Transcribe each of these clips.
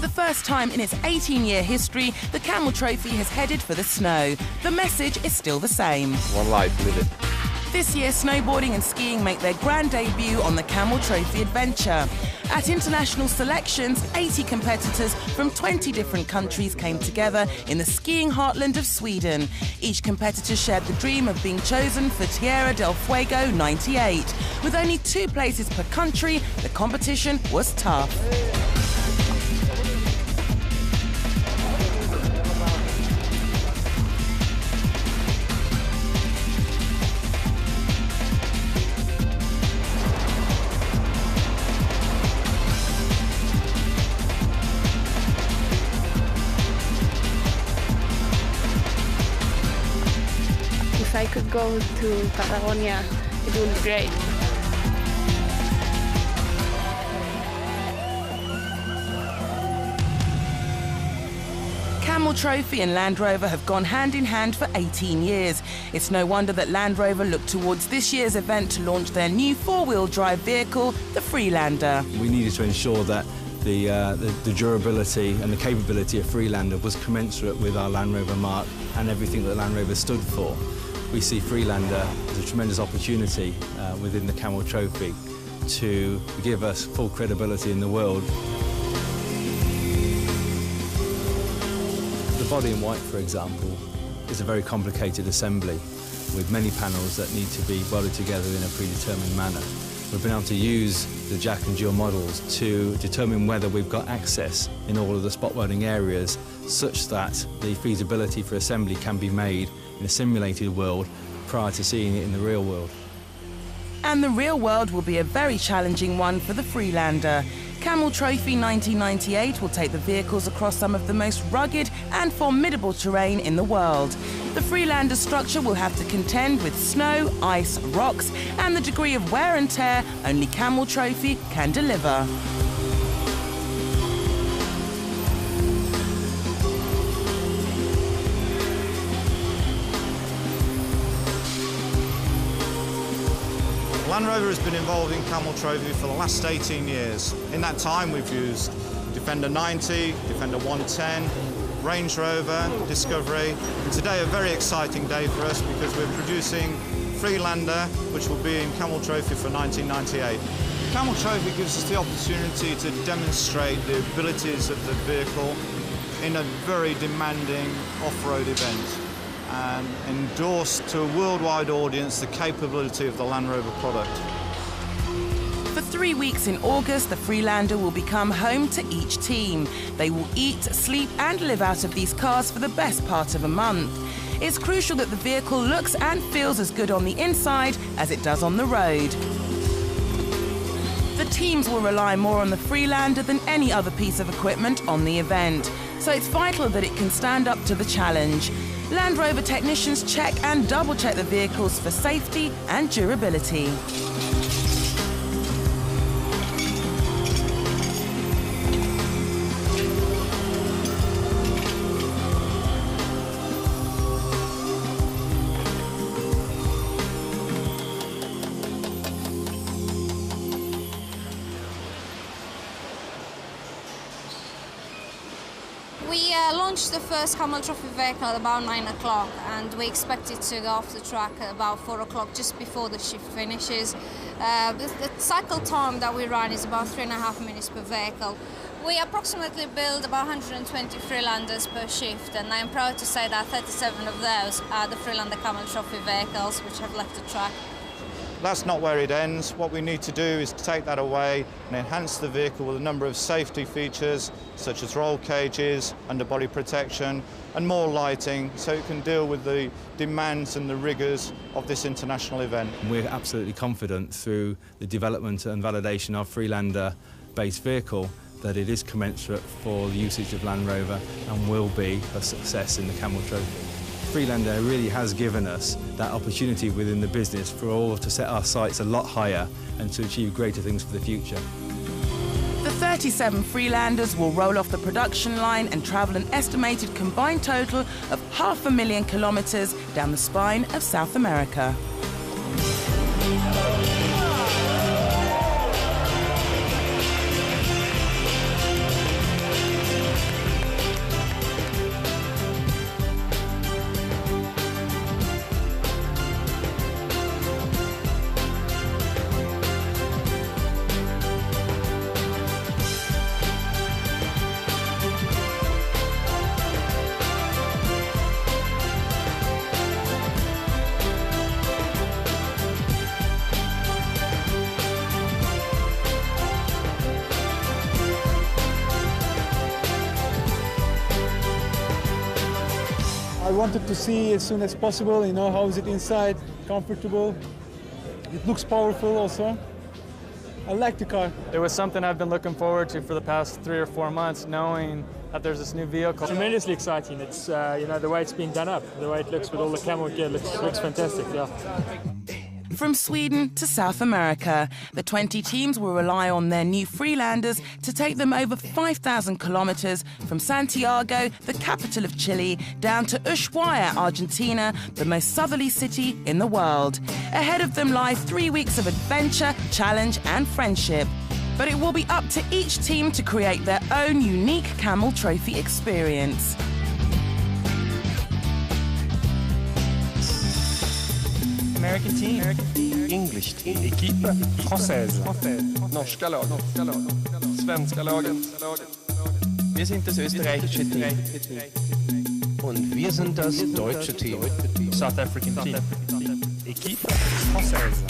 the first time in its 18-year history, the Camel Trophy has headed for the snow. The message is still the same. One life, live it. This year, snowboarding and skiing make their grand debut on the Camel Trophy adventure. At international selections, 80 competitors from 20 different countries came together in the skiing heartland of Sweden. Each competitor shared the dream of being chosen for Tierra del Fuego '98. With only 2 places per country, the competition was tough. If I could go to Patagonia, it would be great. Camel Trophy and Land Rover have gone hand in hand for 18 years. It's no wonder that Land Rover looked towards this year's event to launch their new 4-wheel drive vehicle, the Freelander. We needed to ensure that the durability and the capability of Freelander was commensurate with our Land Rover mark and everything that Land Rover stood for. We see Freelander as a tremendous opportunity within the Camel Trophy to give us full credibility in the world. The body in white, for example, is a very complicated assembly with many panels that need to be welded together in a predetermined manner. We've been able to use the Jack and Jill models to determine whether we've got access in all of the spot welding areas such that the feasibility for assembly can be made in a simulated world prior to seeing it in the real world. And the real world will be a very challenging one for the Freelander. Camel Trophy 1998 will take the vehicles across some of the most rugged and formidable terrain in the world. The Freelander structure will have to contend with snow, ice, rocks, and the degree of wear and tear only Camel Trophy can deliver. Land Rover has been involved in Camel Trophy for the last 18 years. In that time we've used Defender 90, Defender 110, Range Rover, Discovery, and today a very exciting day for us because we're producing Freelander, which will be in Camel Trophy for 1998. Camel Trophy gives us the opportunity to demonstrate the abilities of the vehicle in a very demanding off-road event and endorse to a worldwide audience the capability of the Land Rover product. For 3 weeks in August, the Freelander will become home to each team. They will eat, sleep and live out of these cars for the best part of a month. It's crucial that the vehicle looks and feels as good on the inside as it does on the road. The teams will rely more on the Freelander than any other piece of equipment on the event, so it's vital that it can stand up to the challenge. Land Rover technicians check and double-check the vehicles for safety and durability. We launched the first Camel Trophy vehicle at about 9 o'clock and we expect it to go off the track at about 4 o'clock, just before the shift finishes. The cycle time that we run is about 3.5 minutes per vehicle. We approximately build about 120 Freelanders per shift, and I am proud to say that 37 of those are the Freelander Camel Trophy vehicles which have left the track. That's not where it ends. What we need to do is to take that away and enhance the vehicle with a number of safety features such as roll cages, underbody protection and more lighting so it can deal with the demands and the rigours of this international event. We're absolutely confident through the development and validation of Freelander-based vehicle that it is commensurate for the usage of Land Rover and will be a success in the Camel Trophy. Freelander really has given us that opportunity within the business for all to set our sights a lot higher and to achieve greater things for the future. The 37 Freelanders will roll off the production line and travel an estimated combined total of 500,000 kilometres down the spine of South America. wanted to see as soon as possible, you know, how is it inside, comfortable. It looks powerful also. I like the car. It was something I've been looking forward to for the past 3 or 4 months, knowing that there's this new vehicle. Tremendously exciting. It's, you know, the way it's been done up, the way it looks with all the Camel gear looks fantastic, yeah. From Sweden to South America, the 20 teams will rely on their new Freelanders to take them over 5,000 kilometers from Santiago, the capital of Chile, down to Ushuaia, Argentina, the most southerly city in the world. Ahead of them lie 3 weeks of adventure, challenge and friendship. But it will be up to each team to create their own unique Camel Trophy experience. American team. English team. Équipe française. Norska lag. Svenska laget. Wir sind das österreichische Team. Und wir sind das deutsche Team. South African team. Équipe française.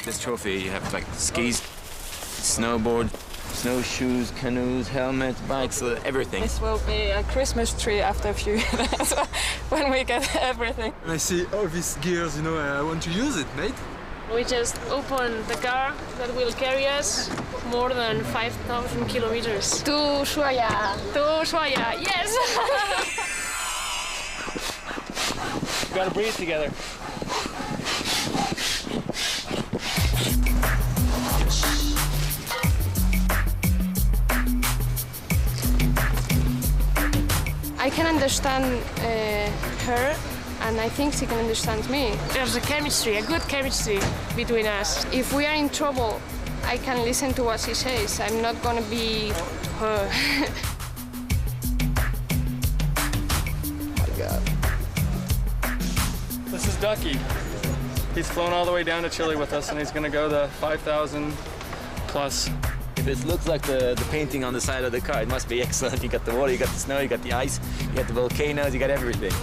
This trophy, you have like skis, snowboard, snowshoes, canoes, helmets, bikes, everything. This will be a Christmas tree after a few years when we get everything. When I see all these gears, you know, I want to use it, mate. We just opened the car that will carry us more than 5,000 kilometers. To Ushuaia. To Ushuaia, yes! We gotta breathe together. I can understand her, and I think she can understand me. There's a chemistry, a good chemistry between us. If we are in trouble, I can listen to what she says. I'm not gonna be her. Oh my God. This is Ducky. He's flown all the way down to Chile with us, and he's going to go the 5,000 plus. If it looks like the painting on the side of the car, it must be excellent. You got the water, you got the snow, you got the ice, you got the volcanoes, you got everything.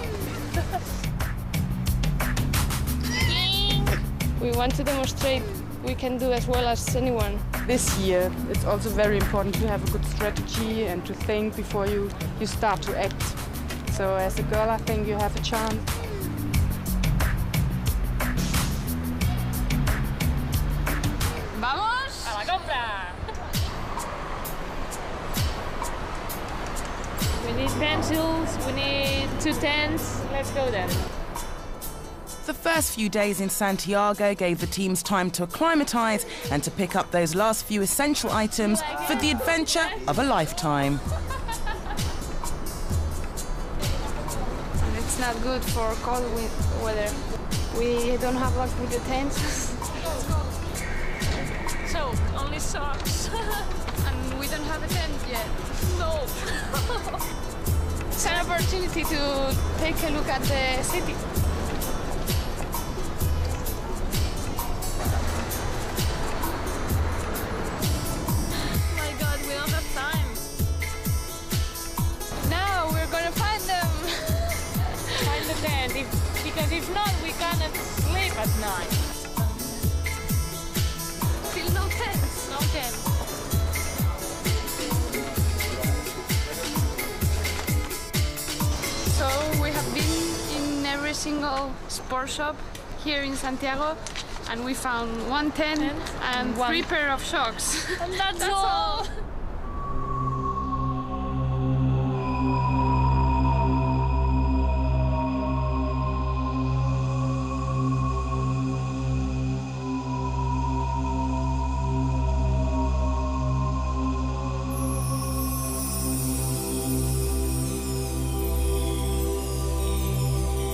We want to demonstrate we can do as well as anyone. This year, it's also very important to have a good strategy and to think before you start to act. So as a girl, I think you have a chance. Vamos a la compra! We need pencils, we need 2 tents. Let's go then. The first few days in Santiago gave the teams time to acclimatise and to pick up those last few essential items for the adventure of a lifetime. It's not good for cold weather. We don't have luck with the tents. So, only socks. And we don't have a tent yet. No. It's an opportunity to take a look at the city. Oh my God, we don't have time. Now we're gonna find them. Find the tent, because if not, we cannot sleep at night. Still no tents. No tent. So we have been in every single sport shop here in Santiago, and we found 1 tent and 3 pair of socks. And that's all.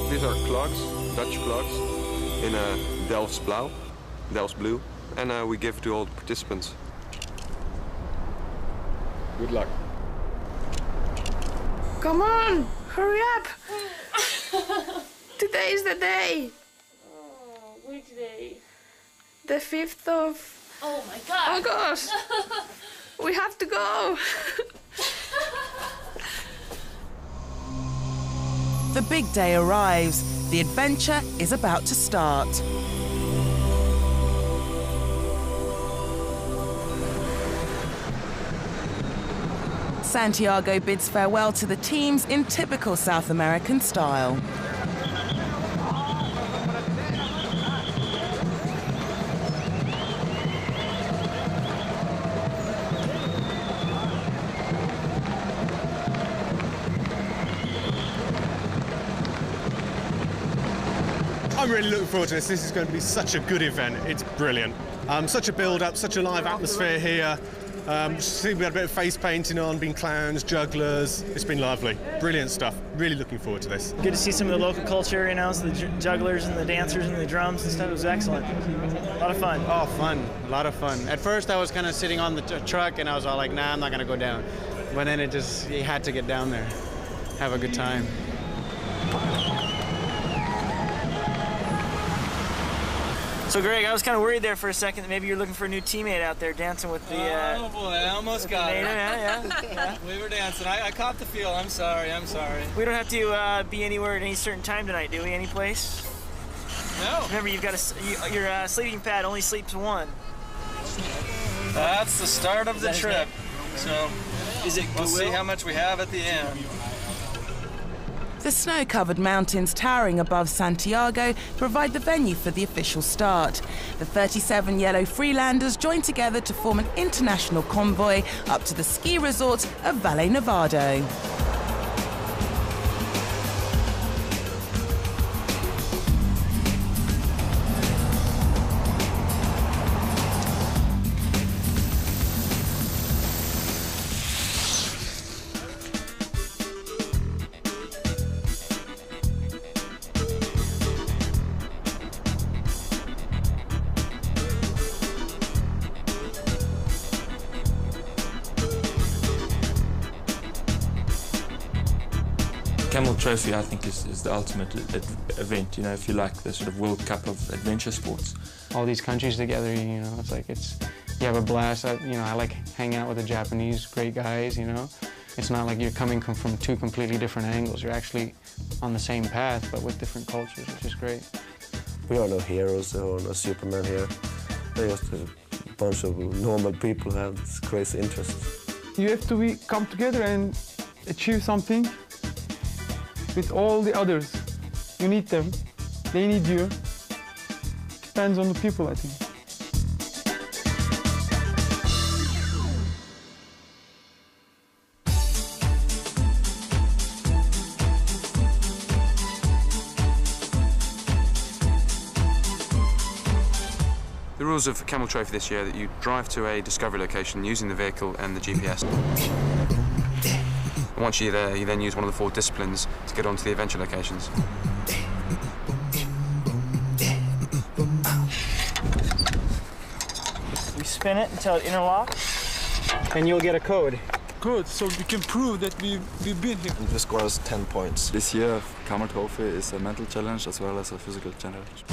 These are clogs, Dutch clogs, in Delft's blue, and we give to all the participants. Good luck. Come on, hurry up! Today is the day. Oh, which day? The 5th of Oh my God! August. We have to go. The big day arrives. The adventure is about to start. Santiago bids farewell to the teams in typical South American style. I'm really looking forward to this. This is going to be such a good event. It's brilliant. Such a build-up, such a live atmosphere here. See, we had a bit of face painting on, been clowns, jugglers. It's been lovely. Brilliant stuff. Really looking forward to this. Good to see some of the local culture, you know, so the jugglers and the dancers and the drums and stuff. It was excellent. A lot of fun. Oh, fun. A lot of fun. At first, I was kind of sitting on the truck, and I was all like, nah, I'm not going to go down. But then you had to get down there, have a good time. So, Greg, I was kind of worried there for a second that maybe you're looking for a new teammate out there dancing with the... oh, boy, I almost got it. Yeah. We were dancing. I caught the feel. I'm sorry. We don't have to be anywhere at any certain time tonight, do we? Any place? No. Remember, you've got your sleeping pad only sleeps one. That's the start of the trip. So, we'll see how much we have at the end. The snow-covered mountains towering above Santiago provide the venue for the official start. The 37 yellow Freelanders join together to form an international convoy up to the ski resort of Valle Nevado. Camel Trophy, I think, is the ultimate event, you know, if you like the sort of World Cup of adventure sports. All these countries together, you know, you have a blast. I like hanging out with the Japanese, great guys, you know. It's not like you're coming from two completely different angles. You're actually on the same path, but with different cultures, which is great. We are no heroes or no Superman here. They're just a bunch of normal people who have this crazy interests. You have to come together and achieve something with all the others. You need them, they need you. Depends on the people, I think. The rules of Camel Trophy this year are that you drive to a discovery location using the vehicle and the GPS. And once you're there, you then use one of the 4 disciplines to get onto the adventure locations. We spin it until it interlocks. And you'll get a code. Good, so we can prove that we've been here. The score is 10 points. This year, Camel Trophy is a mental challenge as well as a physical challenge.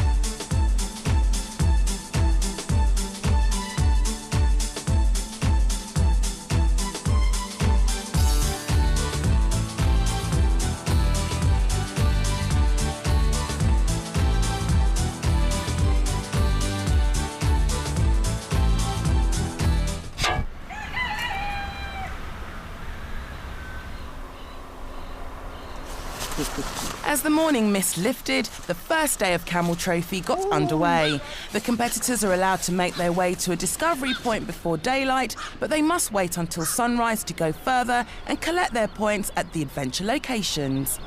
As the morning mist lifted, the first day of Camel Trophy got underway. The competitors are allowed to make their way to a discovery point before daylight, but they must wait until sunrise to go further and collect their points at the adventure locations.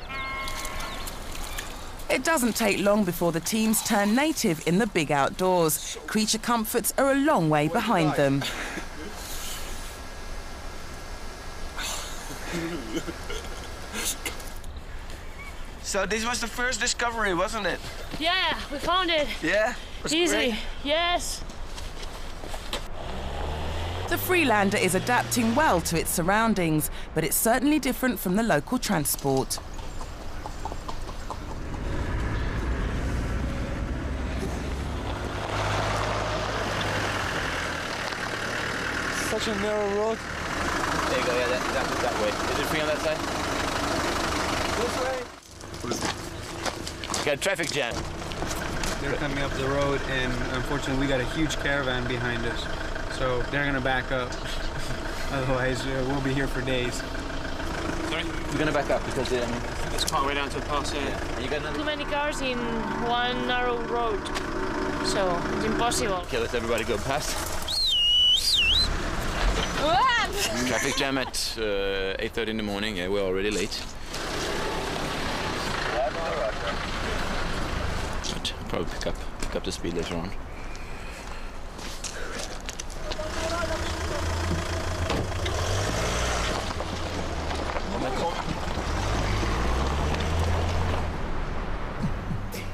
It doesn't take long before the teams turn native in the big outdoors. Creature comforts are a long way behind them. So this was the first discovery, wasn't it? Yeah, we found it. Yeah? Was it easy. great? Yes. The Freelander is adapting well to its surroundings, but it's certainly different from the local transport. Such a narrow road. There you go, yeah, that way. Is it free on that side? This way. For the Got a traffic jam. They're coming up the road, and unfortunately we got a huge caravan behind us, so they're gonna back up. Otherwise, we'll be here for days. Sorry? We're gonna back up because it's quite way down to the pass. Yeah. You got another? Too many cars in one narrow road, so it's impossible. Okay, let everybody go past. Traffic jam at 8:30 in the morning. Yeah, we're already late. But I'll probably pick up the speed later on.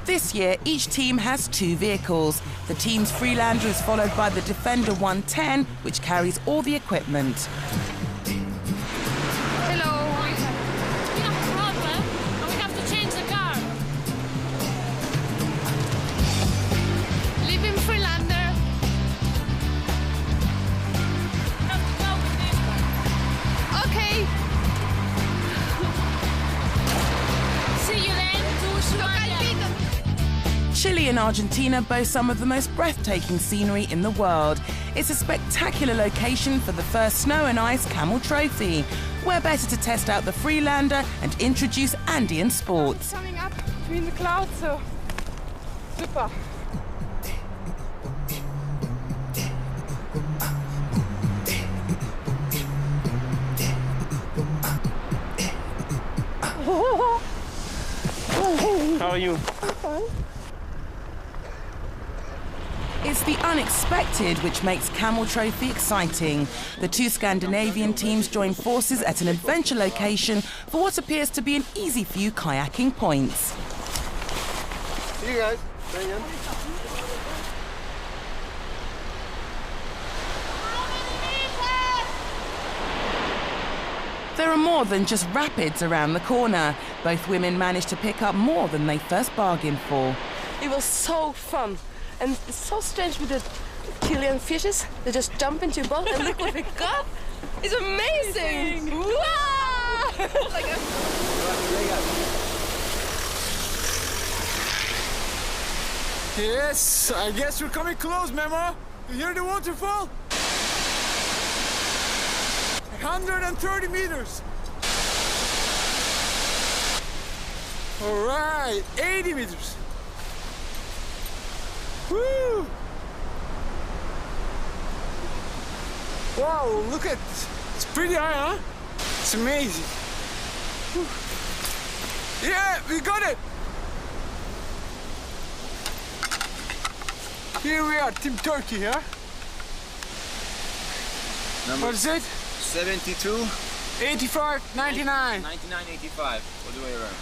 This year, each team has 2 vehicles. The team's Freelander is followed by the Defender 110, which carries all the equipment. Hello, we have a problem and we have to change the car. Leaving Freelander. Have to go with this one. Okay. See you then to Ushuaia. Chile and Argentina boast some of the most breathtaking scenery in the world. It's a spectacular location for the first snow and ice Camel Trophy. Where better to test out the Freelander and introduce Andean sports. Coming up between the clouds, so super. How are you? Fine. It's the unexpected which makes Camel Trophy exciting. The 2 Scandinavian teams join forces at an adventure location for what appears to be an easy few kayaking points. See you guys. Bring in. There are more than just rapids around the corner. Both women managed to pick up more than they first bargained for. It was so fun. And it's so strange with the Chilean fishes. They just jump into your boat and look what we got. It's amazing! Wow! Yes, I guess we're coming close, Memo. You hear the waterfall? 130 meters. All right, 80 meters. Woo! Wow, look at this. It's pretty high, huh? It's amazing. Whew. Yeah, we got it! Here we are, Team Turkey, huh? What is it? 72. 85, 99. 99, 85. All the way around.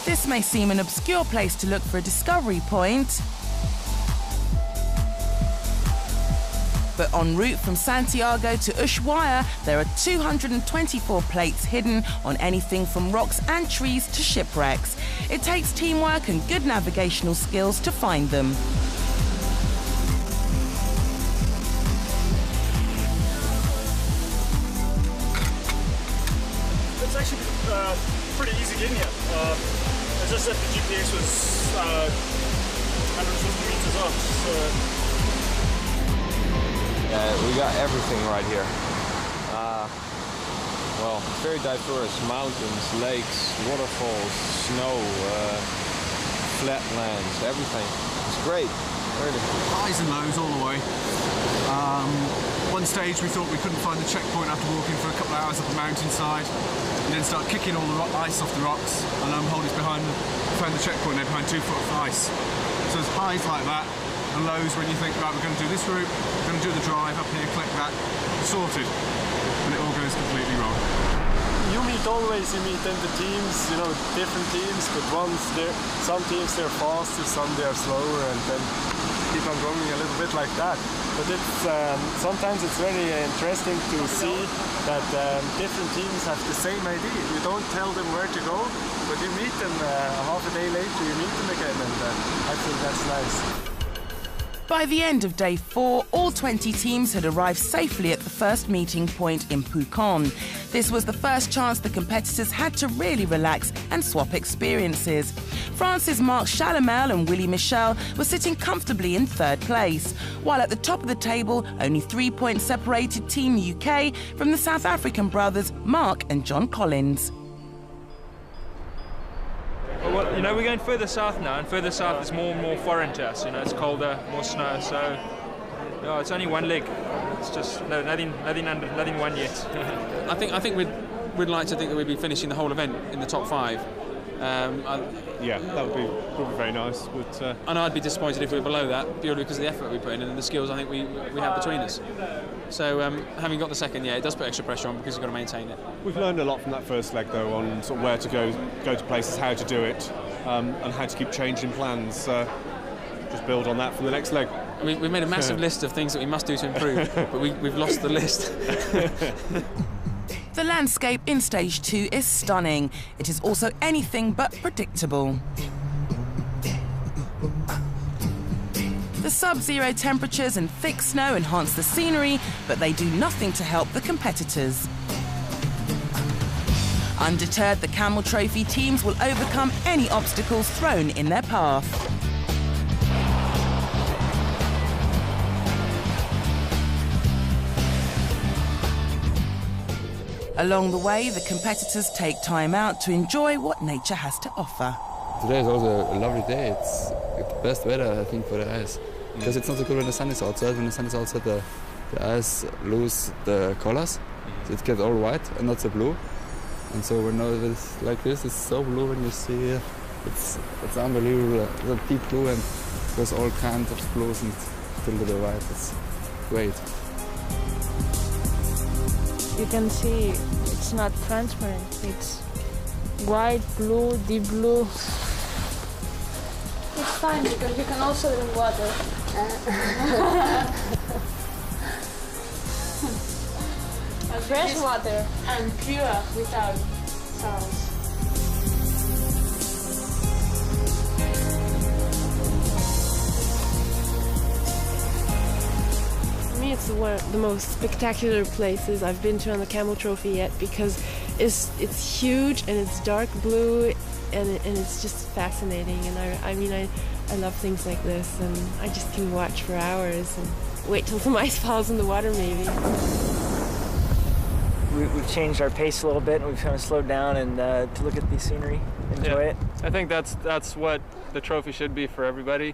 This may seem an obscure place to look for a discovery point, but en route from Santiago to Ushuaia, there are 224 plates hidden on anything from rocks and trees to shipwrecks. It takes teamwork and good navigational skills to find them. It's actually pretty easy getting here. It's just that the GPS was 150 meters off. So. We got everything right here. Well, very diverse. Mountains, lakes, waterfalls, snow, flatlands, everything. It's great, really. Highs and lows all the way. One stage we thought we couldn't find the checkpoint after walking for a couple of hours up the mountainside, and then start kicking all the ice off the rocks, and Holly's behind found the checkpoint there behind 2 foot of ice. So there's highs like that, and lows when you think, right, we're going to do this route, we're going to do the drive up here, click that, sorted, and it all goes completely wrong. You meet in the teams, you know, different teams, but some teams they're faster, some they are slower, and then keep on going a little bit like that. But it's sometimes it's very interesting to see that different teams have the same idea. You don't tell them where to go, but you meet them half a day later, you meet them again, and I think that's nice. By the end of day 4, all 20 teams had arrived safely at the first meeting point in Pucon. This was the first chance the competitors had to really relax and swap experiences. France's Marc Chalamel and Willy Michel were sitting comfortably in 3rd place, while at the top of the table, only 3 points separated Team UK from the South African brothers Mark and John Collins. Well, you know, we're going further south now, and further south is more and more foreign to us. You know, it's colder, more snow, so no, it's only one leg. It's just nothing won yet. I think we'd like to think that we'd be finishing the whole event in the top 5. Yeah, that would be very nice. But and I'd be disappointed if we were below that, purely because of the effort we put in and the skills I think we have between us. So having got the second, yeah, it does put extra pressure on because you've got to maintain it. We've learned a lot from that first leg, though, on sort of where to go to places, how to do it, and how to keep changing plans. Just build on that for the next leg. I mean, we've made a massive list of things that we must do to improve, but we've lost the list. The landscape in stage 2 is stunning. It is also anything but predictable. The sub-zero temperatures and thick snow enhance the scenery, but they do nothing to help the competitors. Undeterred, the Camel Trophy teams will overcome any obstacles thrown in their path. Along the way, the competitors take time out to enjoy what nature has to offer. Today is also a lovely day. It's the best weather, I think, for the ice. Because it's not so good when the sun is outside. When the sun is outside, the ice lose the colors. So it gets all white and not so blue. And so when it's like this, it's so blue when you see it. It's unbelievable. The deep blue, and there's all kinds of blues and still to the white. It's great. You can see it's not transparent. It's white, blue, deep blue. It's fine because you can also drink water. Fresh water and pure without salts. For me, it's one of the most spectacular places I've been to on the Camel Trophy yet because it's huge and it's dark blue and it's just fascinating. And I love things like this, and I just can watch for hours and wait till some ice falls in the water maybe. We've changed our pace a little bit, and we've kind of slowed down and to look at the scenery, enjoy it. I think that's what the trophy should be for everybody,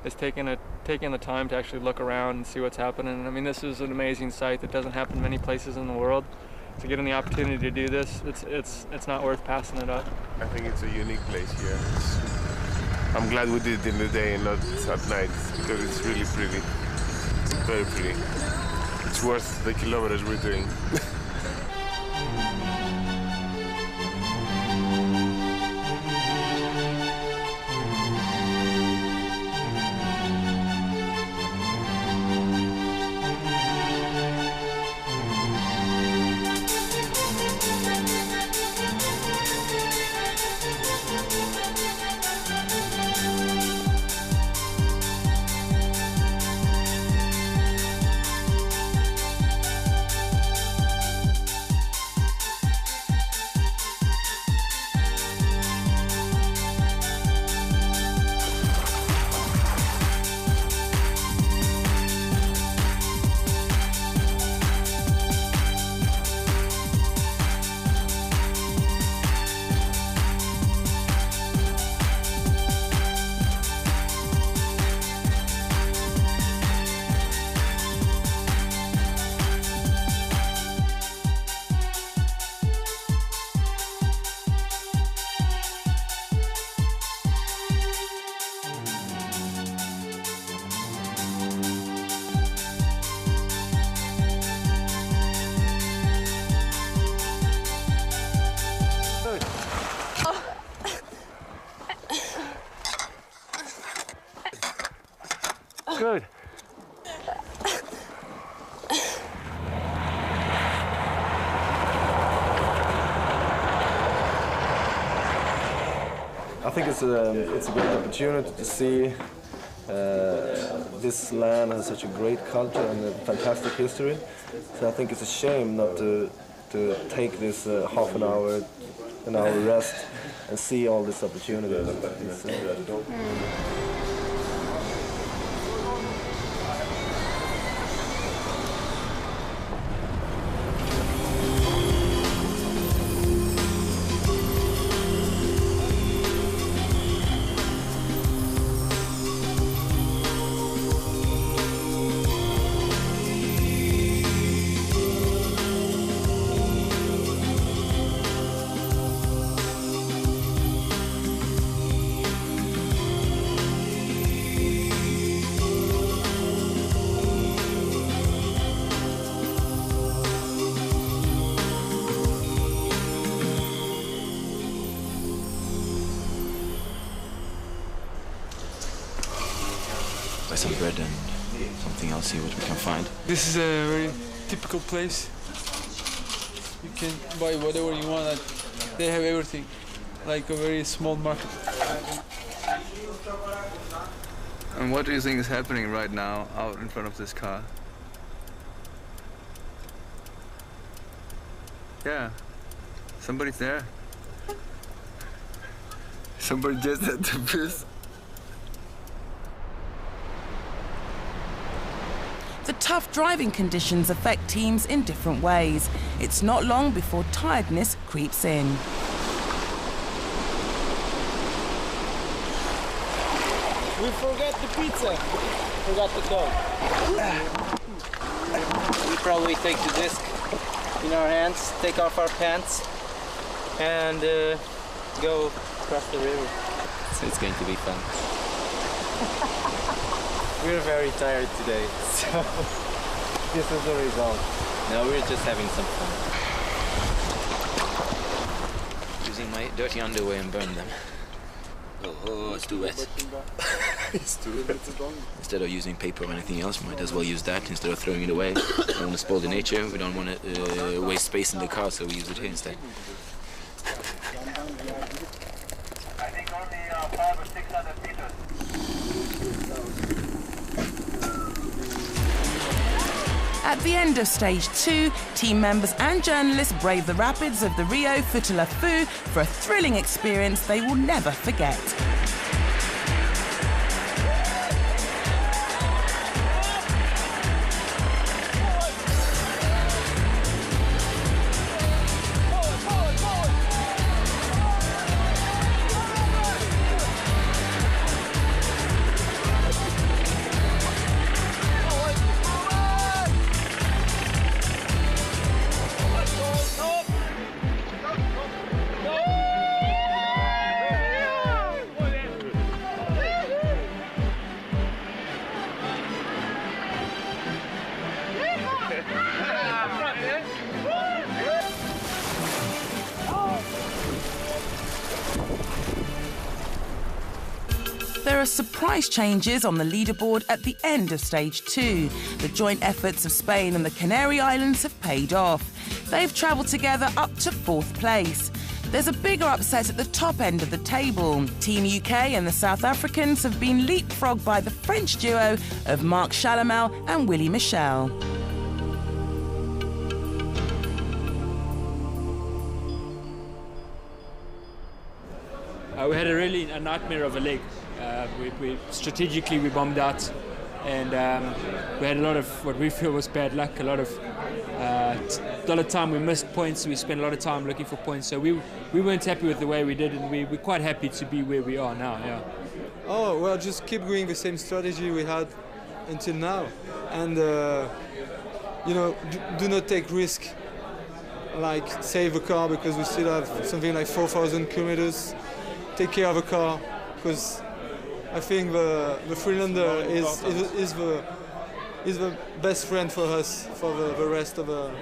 is taking the time to actually look around and see what's happening. I mean, this is an amazing sight that doesn't happen many places in the world. To get the opportunity to do this, it's not worth passing it up. I think it's a unique place here. I'm glad we did it in the day and not at night, because it's really pretty. It's very pretty. It's worth the kilometers we're doing. Good. I think it's a great opportunity to see the this land has such a great culture and a fantastic history. So I think it's a shame not to take this half an hour rest and see all this opportunity. Buy some bread and something else, see what we can find. This is a very typical place. You can buy whatever you want. They have everything, like a very small market. And what do you think is happening right now out in front of this car? Yeah, somebody's there. Somebody just had to piss. The tough driving conditions affect teams in different ways. It's not long before tiredness creeps in. We forgot the pizza. Forgot the Coke. We probably take the disc in our hands, take off our pants, and go across the river. So it's going to be fun. We're very tired today, so this is the result. No, we're just having some fun. Using my dirty underwear and burn them. Oh, it's too wet. It's too wet. Instead of using paper or anything else, we might as well use that instead of throwing it away. We don't want to spoil the nature, we don't want to waste space in the car, so we use it here instead. I think only 500 or 600 meters. At the end of stage 2, team members and journalists brave the rapids of the Rio Futalafu for a thrilling experience they will never forget. There are surprise changes on the leaderboard at the end of stage 2. The joint efforts of Spain and the Canary Islands have paid off. They've travelled together up to 4th place. There's a bigger upset at the top end of the table. Team UK and the South Africans have been leapfrogged by the French duo of Marc Chalamel and Willy Michel. We had a nightmare of a leg. Strategically we bombed out, and we had a lot of what we feel was bad luck. A lot of time we missed points. We spent a lot of time looking for points, so we weren't happy with the way we did, and we're quite happy to be where we are now. Yeah. Oh well, just keep going the same strategy we had until now, and do not take risk. Like save a car because we still have something like 4,000 kilometers. Take care of a car because I think the Freelander is the best friend for us for the rest of a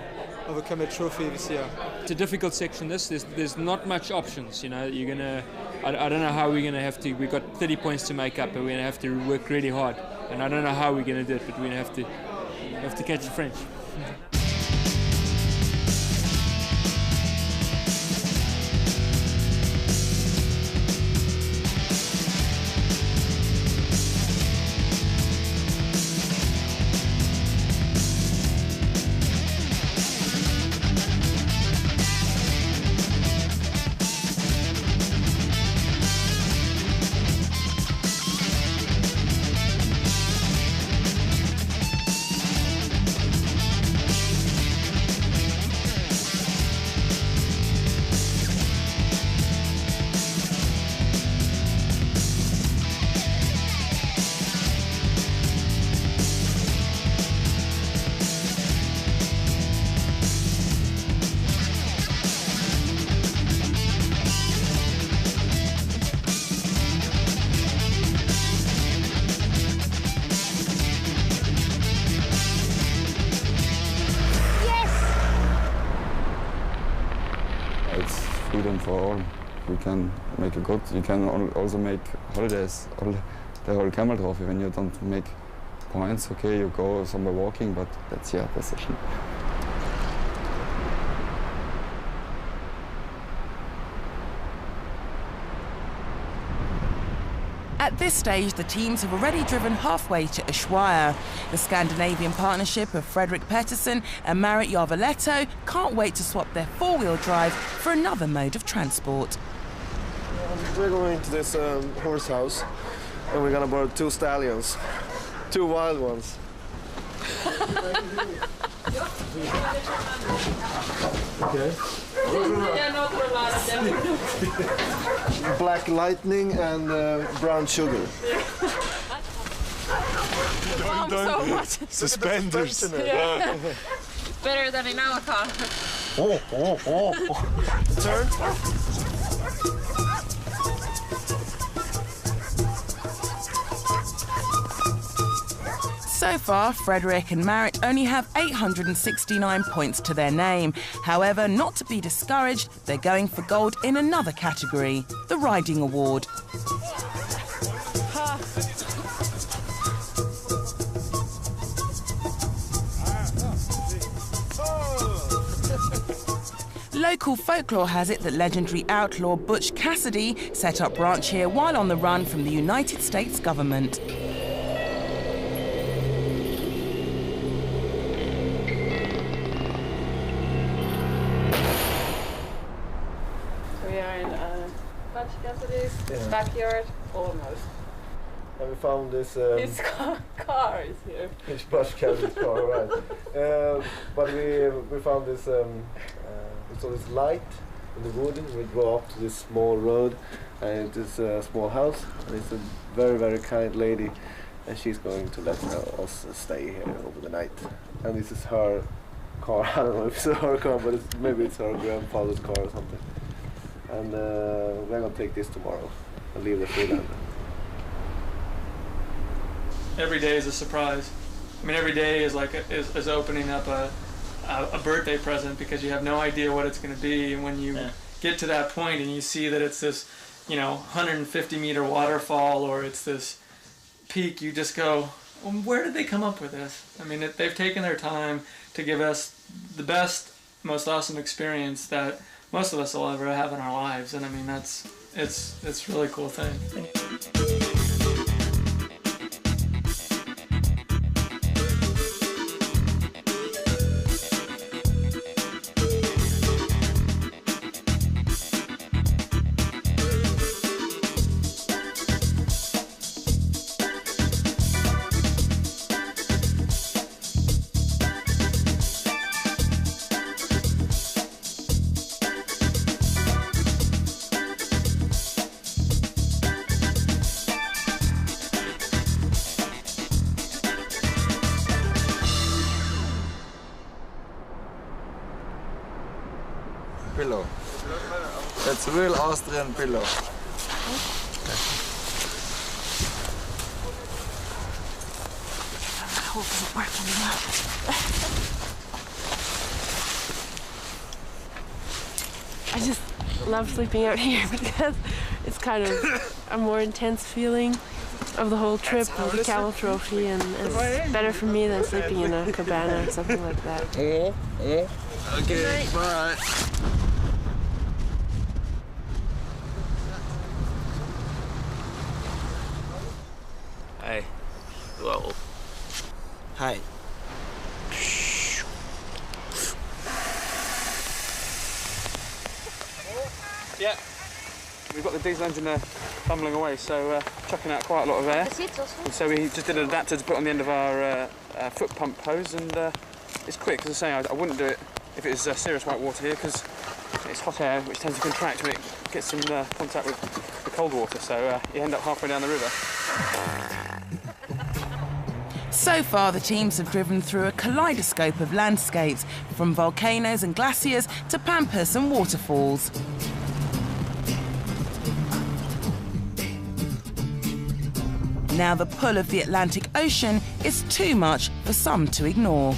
Camel Trophy this year. It's a difficult section. There's not much options. You know, you're gonna. I don't know how we're gonna have to. We've got 30 points to make up, and we're gonna have to work really hard. And I don't know how we're gonna do it, but we're gonna have to catch the French. for all. We can make a good. You can also make holidays. The whole Camel Trophy. When you don't make points, okay, you go somewhere walking, but that's your decision. At this stage, the teams have already driven halfway to Ushuaia. The Scandinavian partnership of Fredrik Pettersson and Marit Jarveletto can't wait to swap their four-wheel drive for another mode of transport. We're going to this horse house, and we're gonna borrow 2 stallions, 2 wild ones. Okay. Black lightning and brown sugar. So much. Suspenders. Yeah. Better than in our car. Turn. So far, Fredrik and Marit only have 869 points to their name. However, not to be discouraged, they're going for gold in another category, the Riding Award. Local folklore has it that legendary outlaw Butch Cassidy set up ranch here while on the run from the United States government. We are in Butch Cassidy's backyard, almost. And we found this... His car is here. His Butch Cassidy's car, right. But we found this... we saw this light in the wood. We drove up to this small road, and it is a small house, and it's a very, very kind lady, and she's going to let us stay here over the night. And this is her car. I don't know if it's her car, but maybe it's her grandfather's car or something. And we're going to take this tomorrow and leave the freeland. Every day is a surprise. I mean, every day is like is opening up a birthday present, because you have no idea what it's going to be. And when you get to that point and you see that it's this, 150-meter waterfall, or it's this peak, you just go, well, where did they come up with this? I mean, they've taken their time to give us the best, most awesome experience that most of us will ever have in our lives. And I mean, it's a really cool thing. Pillow. It's real Austrian pillow. I hope it's working now. I just love sleeping out here because it's kind of a more intense feeling of the whole trip of the Camel Trophy, and it's better for me than sleeping in a cabana or something like that. Okay, bye. Hi. Whoa. Hi. Yeah, we've got the diesel engine there bumbling away, so chucking out quite a lot of air. And so we just did an adapter to put on the end of our foot pump hose, and it's quick. As I say, I wouldn't do it if it was serious white water here, because it's hot air which tends to contract when it gets in contact with the cold water, so you end up halfway down the river. So far, the teams have driven through a kaleidoscope of landscapes, from volcanoes and glaciers to pampas and waterfalls. Now the pull of the Atlantic Ocean is too much for some to ignore.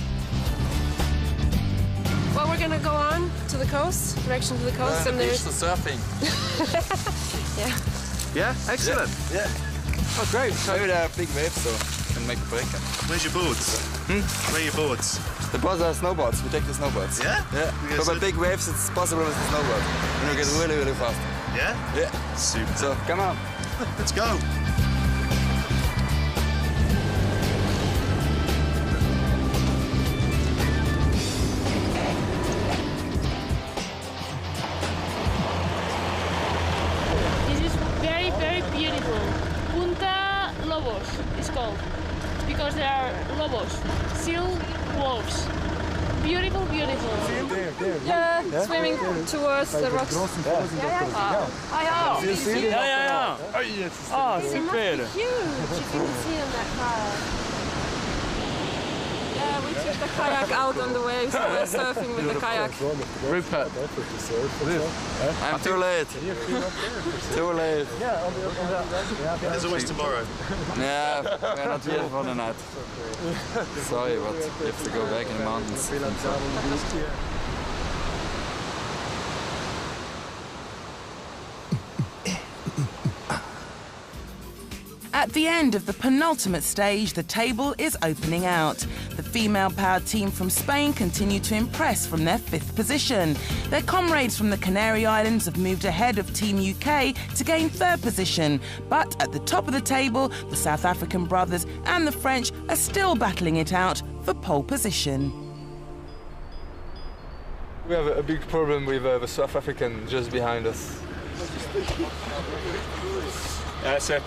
Well, we're going gonna go on to the coast, direction to the coast, and there's the surfing. yeah. Yeah, excellent. Yeah. Oh, great. Maybe there are big waves, so can make a break. Where's your boards? Where are your boards? The boards are snowboards. We take the snowboards. Yeah? Yeah. But by big waves, it's possible with the snowboard. And you get really, really fast. Yeah? Yeah. Super. So, come on. Let's go. This is very, very beautiful. Punta Lobos is called because there are lobos, seal wolves. Beautiful, beautiful. Yeah, swimming towards the rocks. Ja, ja. Oh, yes. Oh, super. Huge, if you can see in that car. Yeah, we took the kayak out on the waves and we're surfing with the kayak. Rupert. I'm too late. Too late. There's always tomorrow. Yeah, we're not here for the night. Sorry, but we have to go back in the mountains. At the end of the penultimate stage, the table is opening out. The female-powered team from Spain continue to impress from their 5th position. Their comrades from the Canary Islands have moved ahead of Team UK to gain 3rd position. But at the top of the table, the South African brothers and the French are still battling it out for pole position. We have a big problem with the South African just behind us. It's a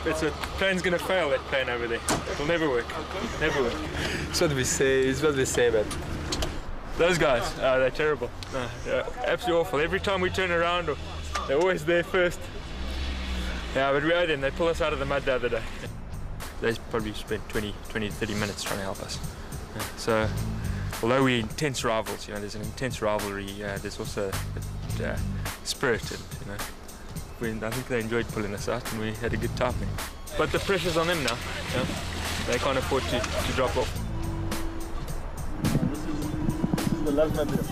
plane's gonna fail, that plane over there. It'll never work. Never work. It's what we say, but those guys, they're terrible. No, they're absolutely awful. Every time we turn around, they're always there first. Yeah, but we owe them. They pulled us out of the mud the other day. They probably spent 20, 30 minutes trying to help us. Yeah, so, although we're intense rivals, you know, there's an intense rivalry. There's also a spirit, and you know. I think they enjoyed pulling us out and we had a good time. But the pressure's on them now. You know? They can't afford to drop off. This is the love method.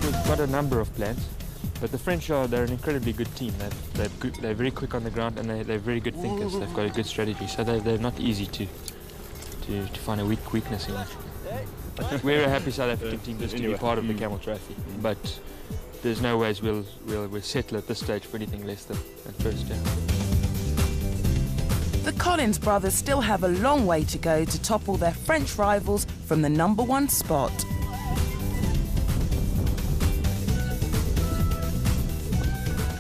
We've got a number of plans, but the French they're an incredibly good team. They're very quick on the ground and they're very good thinkers. They've got a good strategy, so they're not easy to find a weakness in. We're a happy South African team just to be part of the Camel Trophy, but there's no ways we'll settle at this stage for anything less than first. Yeah. The Collins brothers still have a long way to go to topple their French rivals from the #1 spot.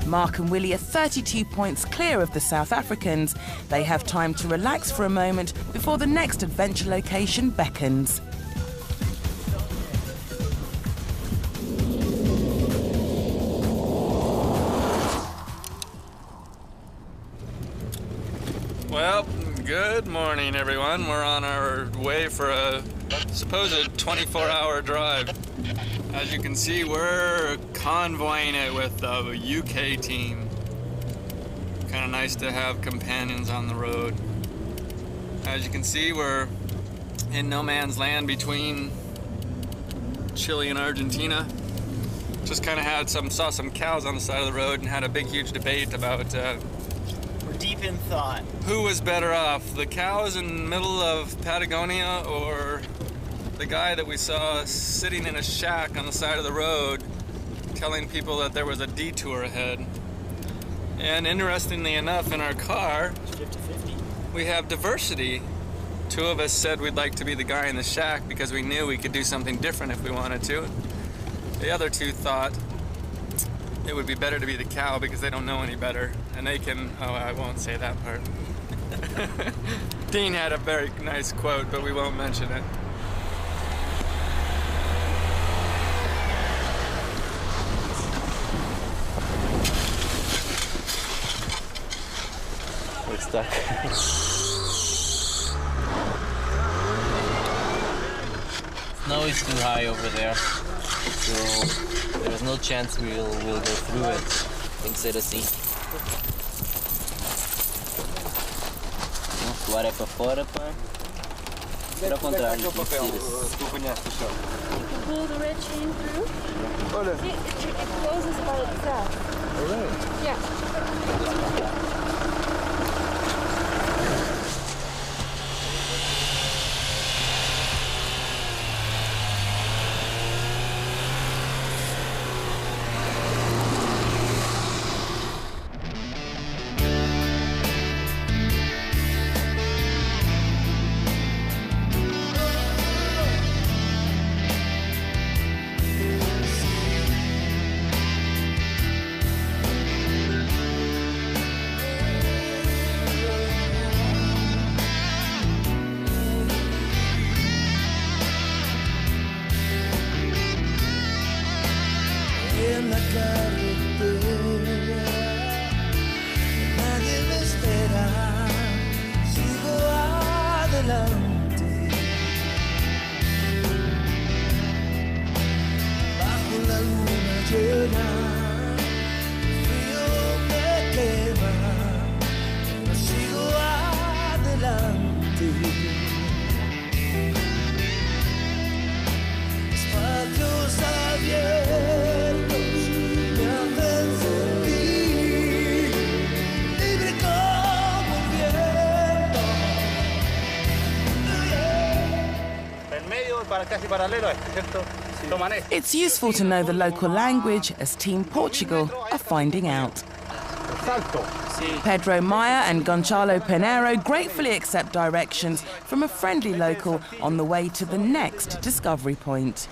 Mark and Willie are 32 points clear of the South Africans. They have time to relax for a moment before the next adventure location beckons. Well, good morning, everyone. We're on our way for a supposed 24-hour drive. As you can see, we're convoying it with the UK team. Kind of nice to have companions on the road. As you can see, we're in no man's land between Chile and Argentina. Just kind of saw some cows on the side of the road and had a big, huge debate about we're deep in thought. Who was better off, the cows in the middle of Patagonia or the guy that we saw sitting in a shack on the side of the road telling people that there was a detour ahead. And interestingly enough, in our car, 50-50. We have diversity. 2 of us said we'd like to be the guy in the shack because we knew we could do something different if we wanted to. The other 2 thought it would be better to be the cow because they don't know any better. And they can, oh, I won't say that part. Dean had a very nice quote, but we won't mention it. We're stuck. Snow is too high over there, so there's no chance we'll go through it. Thanks to the sea. Oare pe fără păr? Era contrario. You can pull the red chain through. See, it closes by itself. Oh, really? Yeah. En la carretera nadie me espera, sigo adelante. Bajo la luna llena, el frío me quema, pero sigo adelante. Espacios abiertos me hacen sentir libre como el viento. En medio, casi paralelo a este, ¿cierto? Toman este. It's useful to know the local language, as Team Portugal are finding out. Salto. Pedro Maia and Gonçalo Pinheiro gratefully accept directions from a friendly local on the way to the next discovery point.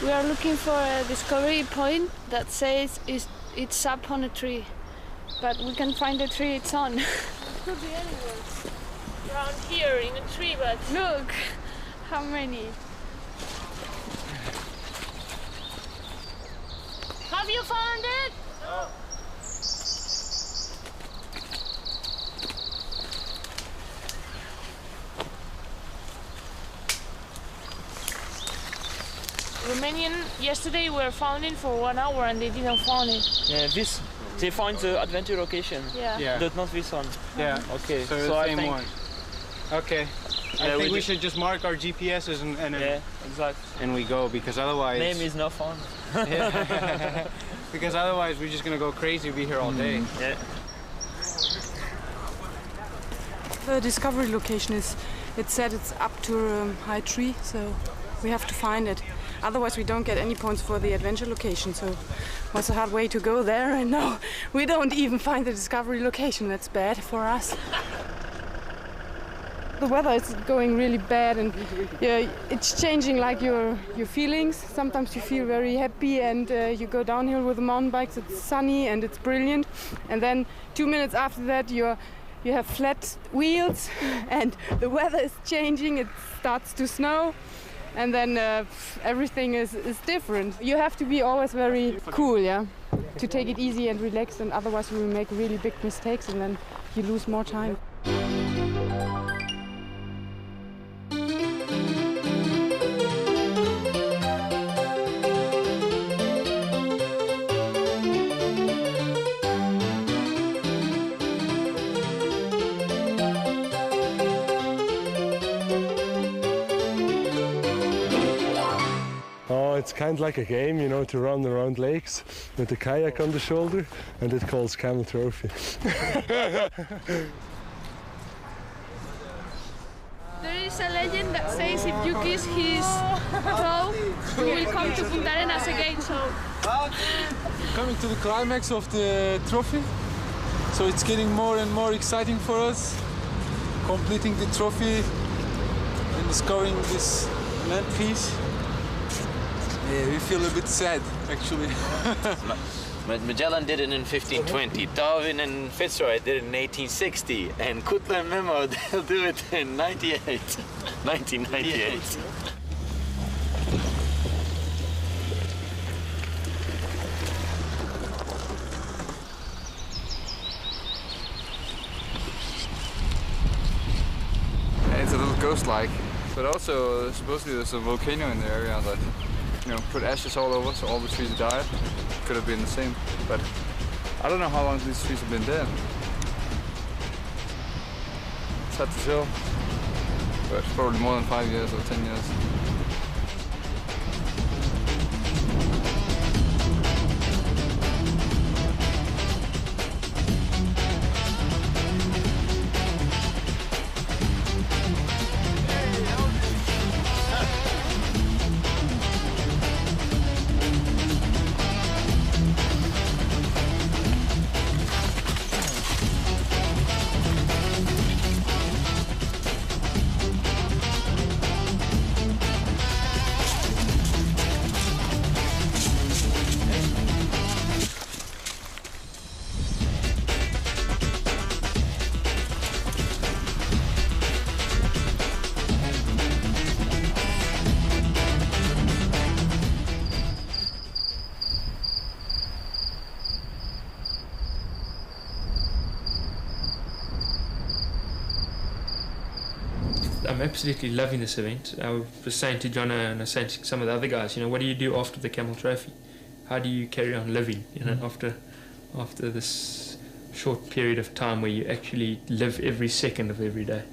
We are looking for a discovery point that says it's up on a tree, but we can find the tree it's on. It could be anywhere. Around here in a tree, but look, how many? Have you found it? No. Romanian yesterday were found it for 1 hour and they didn't find it. Yeah, this they find the adventure location. Yeah. But not this one. Yeah. Okay. So the same one. Okay. I Yeah, think we we should just mark our GPSs and Yeah, exactly. and we go, because otherwise Name is not found. Yeah. Because otherwise we're just gonna go crazy, be here all day. Yeah. The discovery location is, it said it's up to a high tree, so we have to find it. Otherwise we don't get any points for the adventure location, so it was a hard way to go there, and now we don't even find the discovery location. That's bad for us. The weather is going really bad, and yeah, it's changing like your feelings. Sometimes you feel very happy and you go downhill with the mountain bikes, it's sunny and it's brilliant, and then 2 minutes after that you have flat wheels and the weather is changing, it starts to snow, and then everything is different. You have to be always very cool, yeah, to take it easy and relax, and otherwise you will make really big mistakes and then you lose more time. Oh, it's kind of like a game, you know, to run around lakes with the kayak on the shoulder, and it calls Camel Trophy. There is a legend that says if you kiss his toe, you will come to Punta Arenas again, so... Coming to the climax of the trophy, so it's getting more and more exciting for us. Completing the trophy and discovering this land piece. Yeah, we feel a bit sad, actually. Magellan did it in 1520, Darwin and Fitzroy did it in 1860, and Kutler and Memo, they'll do it in 1998. It's a little ghost-like, but also supposedly there's a volcano in the area that, you know, put ashes all over, so all the trees died. Could have been the same, but I don't know how long these trees have been there. It's hard to show, but it's probably more than 5 years or 10 years. I'm absolutely loving this event. I was saying to John and I was saying to some of the other guys, what do you do after the Camel Trophy? How do you carry on living, after this short period of time where you actually live every second of every day?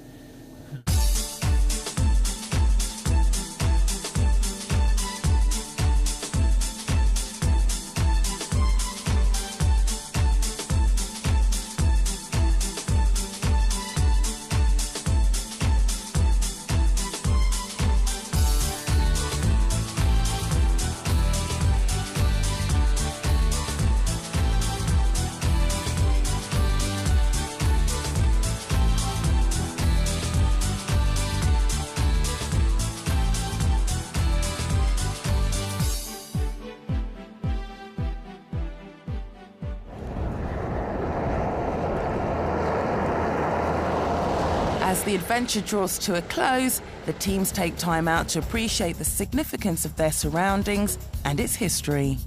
As the adventure draws to a close, the teams take time out to appreciate the significance of their surroundings and its history.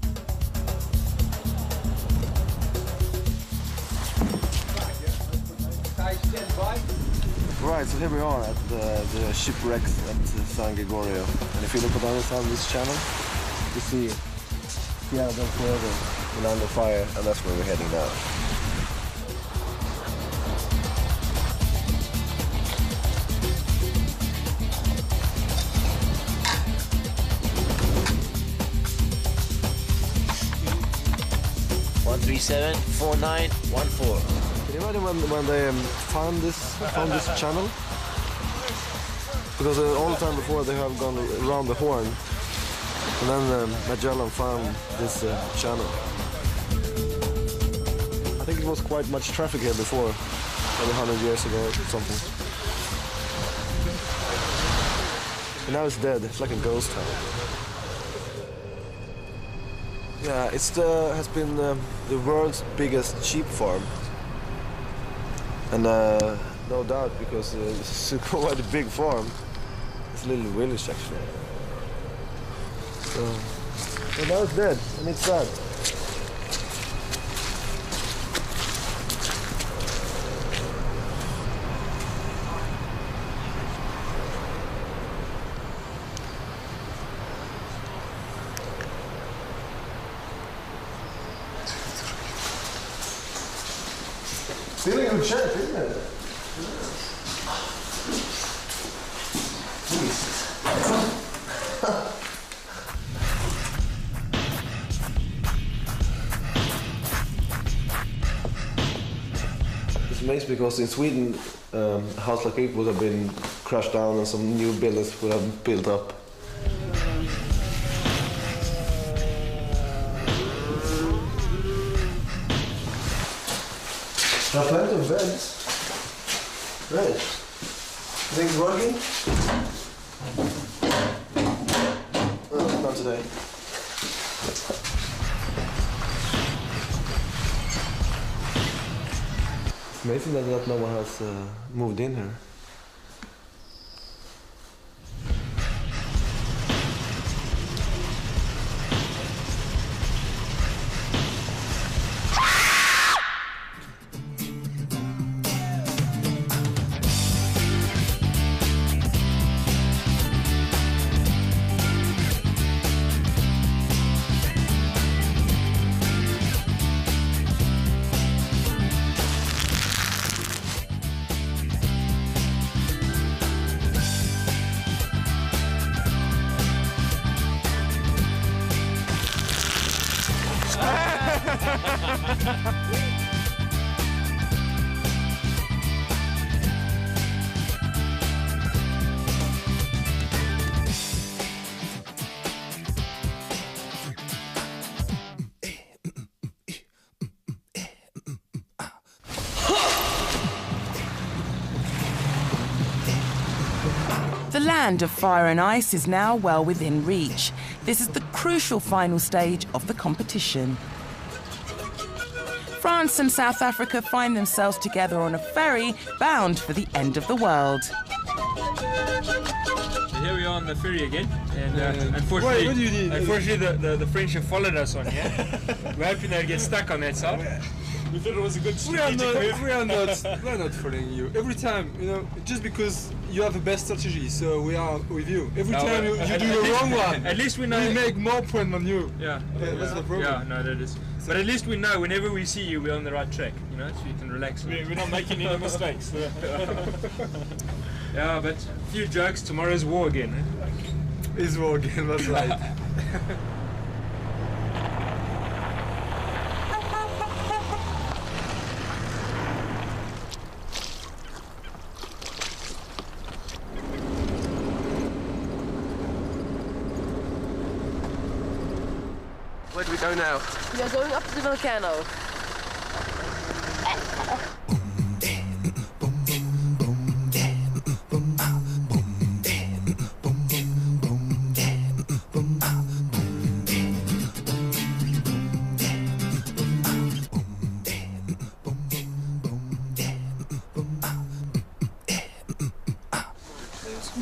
Right, so here we are at the shipwrecks at San Gregorio. And if you look at the other side of this channel, you see Tierra del Fuego and under fire, and that's where we're heading now. Can you imagine when they found this channel? Because all the time before they have gone around the Horn, and then Magellan found this channel. I think it was quite much traffic here before, maybe 100 years ago or something. And now it's dead. It's like a ghost town. Yeah, it has been the world's biggest sheep farm. And no doubt, because it's quite a big farm. It's a little village, actually. So now it's dead, and it's sad. Still a good shape, isn't it? It's amazing because in Sweden, a house like it would have been crushed down and some new buildings would have built up. There are plenty of beds. Right. You think it's working? Oh, not today. It's amazing that no one has moved in here. The land of fire and ice is now well within reach. This is the crucial final stage of the competition. France and South Africa find themselves together on a ferry bound for the end of the world. Here we are on the ferry again, and unfortunately, the French have followed us on here. We're hoping they'll get stuck on that side. We thought it was a good strategic move. We're not following you. Every time, you know, just because you have the best strategy, so we are with you. Every time you do the wrong one, at least we know. We make more points than you. Yeah. That's the problem. Yeah, no, that is. But at least we know whenever we see you, we're on the right track, you know, so you can relax. We're not making any mistakes. Yeah, but a few jokes, tomorrow's war again. Eh? It's war again, that's right. Where do we go now? We are going up to the volcano.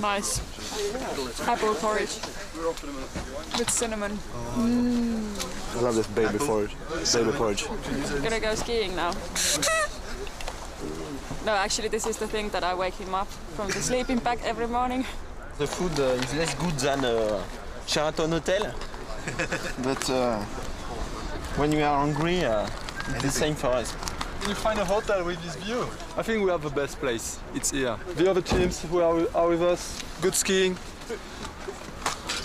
Nice. Apple porridge with cinnamon. I love this baby porridge. Baby porridge. I'm gonna go skiing now. No, actually this is the thing that I wake him up from the sleeping bag every morning. The food is less good than Sheraton Hotel, but when you are hungry, it's the same for us. Can you find a hotel with this view? I think we have the best place. It's here. The other teams who are with us, good skiing.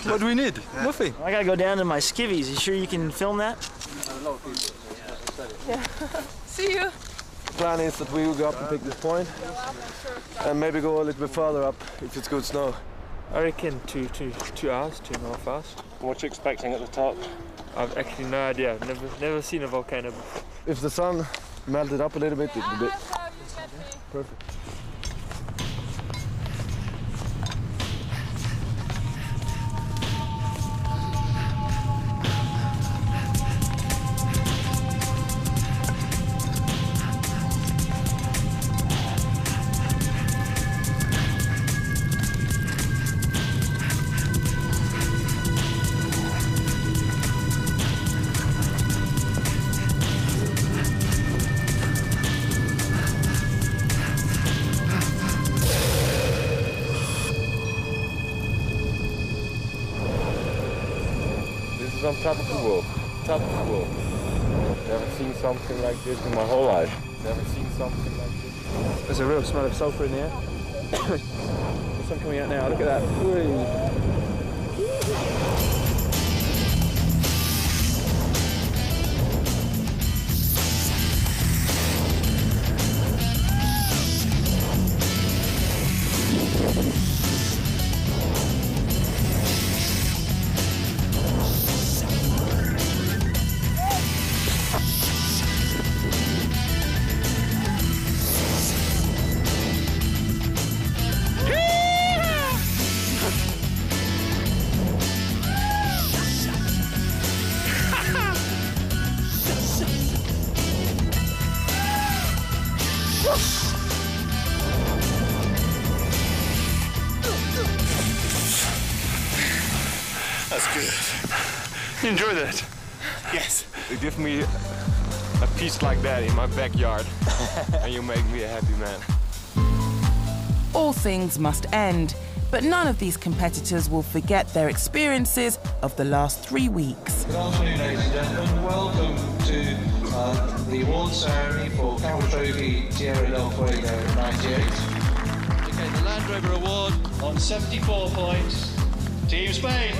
What do we need? Nothing. I gotta go down to my skivvies. You sure you can film that? Yeah. See you. The plan is that we will go up and pick this point and maybe go a little bit further up if it's good snow. I reckon 2 hours, 2.5 hours. What you expecting at the top? I've actually no idea. Never seen a volcano before. If the sun melted up a little bit, it would be perfect. On top of the world. Top of the world. Never seen something like this in my whole life. Never seen something like this. There's a real smell of sulfur in the air. The sun coming out now, look at that. Whee. That's good. You enjoy that? Yes. You give me a piece like that in my backyard and you make me a happy man. All things must end, but none of these competitors will forget their experiences of the last 3 weeks. Good afternoon, ladies and gentlemen. Welcome to the award ceremony for Camel Trophy Tierra del Fuego 98. Okay, the Land Rover Award on 74 points. Team Spain.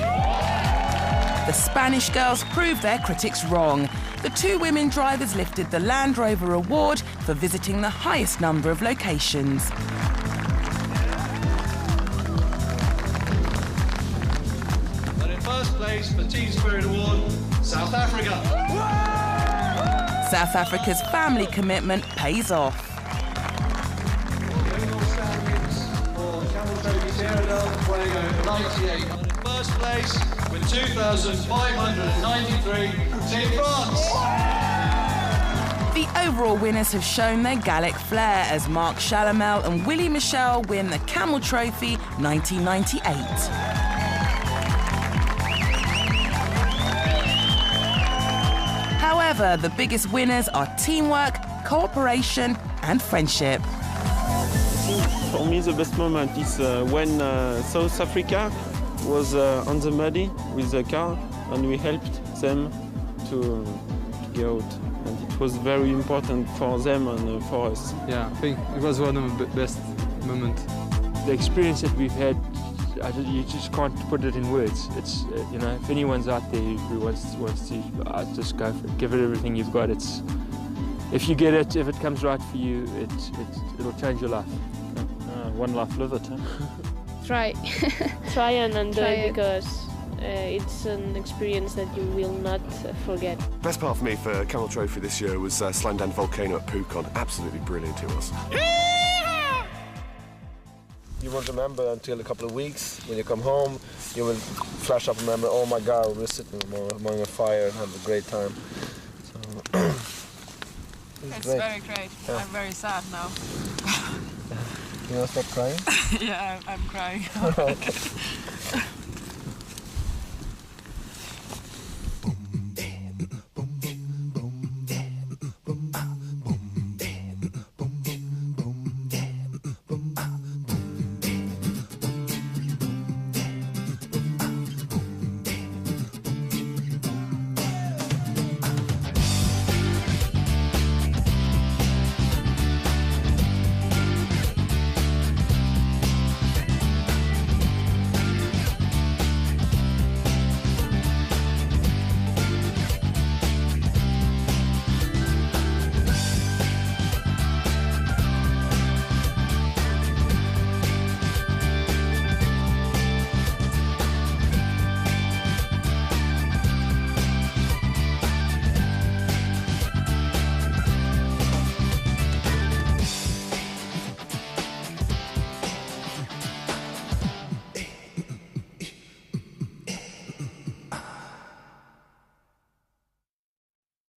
the Spanish girls proved their critics wrong. The 2 women drivers lifted the Land Rover Award for visiting the highest number of locations. But in first place for Team Spirit Award, South Africa. South Africa's family commitment pays off. Tierra del Fuego 98. And in first place with 2,593, Team France. The overall winners have shown their Gallic flair as Mark Chalamel and Willie Michel win the Camel Trophy 1998. However, the biggest winners are teamwork, cooperation and friendship. For me, the best moment is when South Africa was on the muddy with the car, and we helped them to get out. And it was very important for them and for us. Yeah, I think it was one of the best moments. The experience that we've had, you just can't put it in words. It's you know, if anyone's out there who wants to just go for it, give it everything you've got. It's if you get it, if it comes right for you, it'll change your life. One life, live it. Huh? Try. Try and enjoy it because it's an experience that you will not forget. Best part for me for Camel Trophy this year was sliding down the volcano at Pukon. Absolutely brilliant it was. You won't remember until a couple of weeks. When you come home, you will flash up and remember, oh my God, we were sitting among a fire and having a great time. So, it's very great. Yeah. I'm very sad now. You want to stop crying? Yeah, I'm crying. Okay.